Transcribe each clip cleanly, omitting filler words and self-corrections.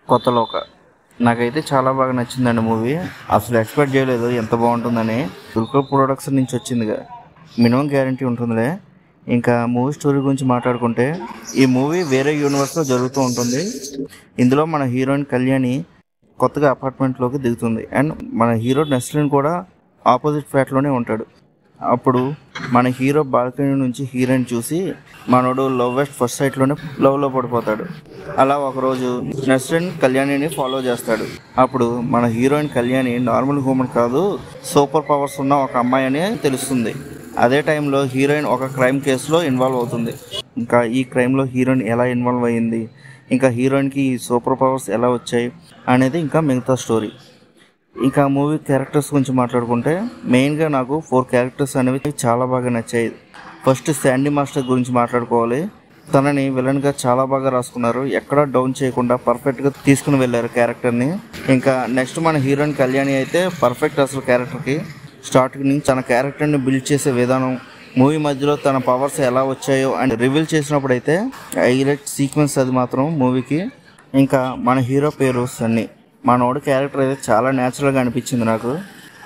కొత్తలోక నాకైతే చాలా బాగా నచ్చిందండి మూవీ. అసలు ఎక్స్పెక్ట్ చేయలేదు ఎంత బాగుంటుందని. దుర్గర్ ప్రొడక్షన్ నుంచి వచ్చిందిగా, మినిమం గ్యారంటీ ఉంటుందిలే. ఇంకా మూవీ స్టోరీ గురించి మాట్లాడుకుంటే, ఈ మూవీ వేరే యూనివర్స్లో జరుగుతూ ఉంటుంది. ఇందులో మన హీరోయిన్ కళ్యాణి కొత్తగా అపార్ట్మెంట్లోకి దిగుతుంది. అండ్ మన హీరో నెస్లిన్ కూడా ఆపోజిట్ ఫ్లాట్లోనే ఉంటాడు. అప్పుడు మన హీరో బాల్కనీ నుంచి హీరోయిన్ చూసి మనోడు లవ్ ఎట్ ఫస్ట్ సైట్లోనే లవ్లో పడిపోతాడు. అలా ఒకరోజు నెస్లిన్ కళ్యాణిని ఫాలో చేస్తాడు. అప్పుడు మన హీరోయిన్ కళ్యాణి నార్మల్ హ్యూమన్ కాదు, సూపర్ పవర్స్ ఉన్న ఒక అమ్మాయి అని తెలుస్తుంది. అదే టైంలో హీరోయిన్ ఒక క్రైమ్ కేసులో ఇన్వాల్వ్ అవుతుంది. ఇంకా ఈ క్రైమ్లో హీరోయిన్ ఎలా ఇన్వాల్వ్ అయ్యింది, ఇంకా హీరోయిన్కి ఈ సూపర్ పవర్స్ ఎలా వచ్చాయి అనేది ఇంకా మిగతా స్టోరీ. ఇంకా మూవీ క్యారెక్టర్స్ గురించి మాట్లాడుకుంటే, మెయిన్గా నాకు 4 క్యారెక్టర్స్ అనేవి చాలా బాగా నచ్చాయి. ఫస్ట్ శాండీ మాస్టర్ గురించి మాట్లాడుకోవాలి. తనని విలన్గా చాలా బాగా రాసుకున్నారు. ఎక్కడా డౌన్ చేయకుండా పర్ఫెక్ట్గా తీసుకుని వెళ్ళారు క్యారెక్టర్ని. ఇంకా నెక్స్ట్ మన హీరోయిన్ కళ్యాణి అయితే పర్ఫెక్ట్ అసలు క్యారెక్టర్కి. స్టార్టింగ్ నుంచి తన క్యారెక్టర్ని బిల్డ్ చేసే విధానం, మూవీ మధ్యలో తన పవర్స్ ఎలా వచ్చాయో అండ్ రివీల్ చేసినప్పుడు అయితే హైలైట్ సీక్వెన్స్ అది మాత్రం మూవీకి. ఇంకా మన హీరో పేరు సన్నీ. మనోడి క్యారెక్టర్ అయితే చాలా న్యాచురల్గా అనిపించింది నాకు.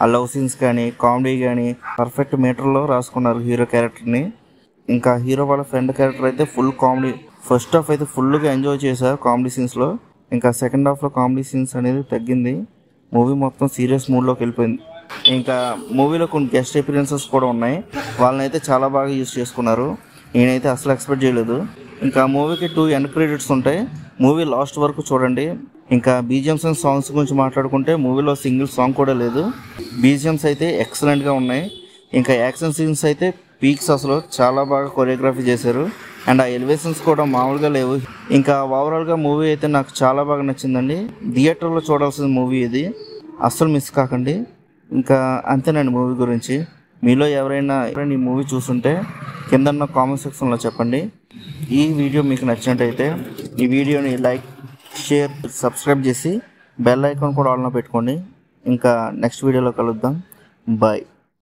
ఆ లవ్ సీన్స్ కానీ కామెడీ కానీ పర్ఫెక్ట్ మీటర్లో రాసుకున్నారు హీరో క్యారెక్టర్ని. ఇంకా హీరో వాళ్ళ ఫ్రెండ్ క్యారెక్టర్ అయితే ఫుల్ కామెడీ. ఫస్ట్ హాఫ్ అయితే ఫుల్గా ఎంజాయ్ చేశారు కామెడీ సీన్స్లో. ఇంకా సెకండ్ హాఫ్లో కామెడీ సీన్స్ అనేది తగ్గింది. మూవీ మొత్తం సీరియస్ మూడ్లోకి వెళ్ళిపోయింది. ఇంకా మూవీలో కొన్ని గెస్ట్ అపియరెన్సెస్ కూడా ఉన్నాయి. వాళ్ళని అయితే చాలా బాగా యూజ్ చేసుకున్నారు. నేనైతే అసలు ఎక్స్పెక్ట్ చేయలేదు. ఇంకా మూవీకి 2 ఎండ్ క్రెడిట్స్ ఉంటాయి. మూవీ లాస్ట్ వరకు చూడండి. ఇంకా బీజిఎమ్స్ అండ్ సాంగ్స్ గురించి మాట్లాడుకుంటే, మూవీలో సింగిల్ సాంగ్ కూడా లేదు. బీజిఎమ్స్ అయితే ఎక్సలెంట్గా ఉన్నాయి. ఇంకా యాక్షన్ సీన్స్ అయితే పీక్స్, అసలు చాలా బాగా కొరియోగ్రఫీ చేశారు. అండ్ ఆ ఎలివేషన్స్ కూడా మామూలుగా లేవు. ఇంకా ఓవరాల్గా మూవీ అయితే నాకు చాలా బాగా నచ్చిందండి. థియేటర్లో చూడాల్సిన మూవీ ఇది, అస్సలు మిస్ కాకండి. ఇంకా అంతేనండి మూవీ గురించి. మీలో ఎవరైనా ఈ మూవీ చూస్తుంటే కింద కామెంట్ సెక్షన్లో చెప్పండి. ఈ వీడియో మీకు నచ్చినట్టయితే ఈ వీడియోని లైక్, షేర్, సబ్స్క్రైబ్ చేసి బెల్ ఐకాన్ కూడా ఆన్లో పెట్టుకోండి. ఇంకా నెక్స్ట్ వీడియోలో కలుద్దాం. బాయ్.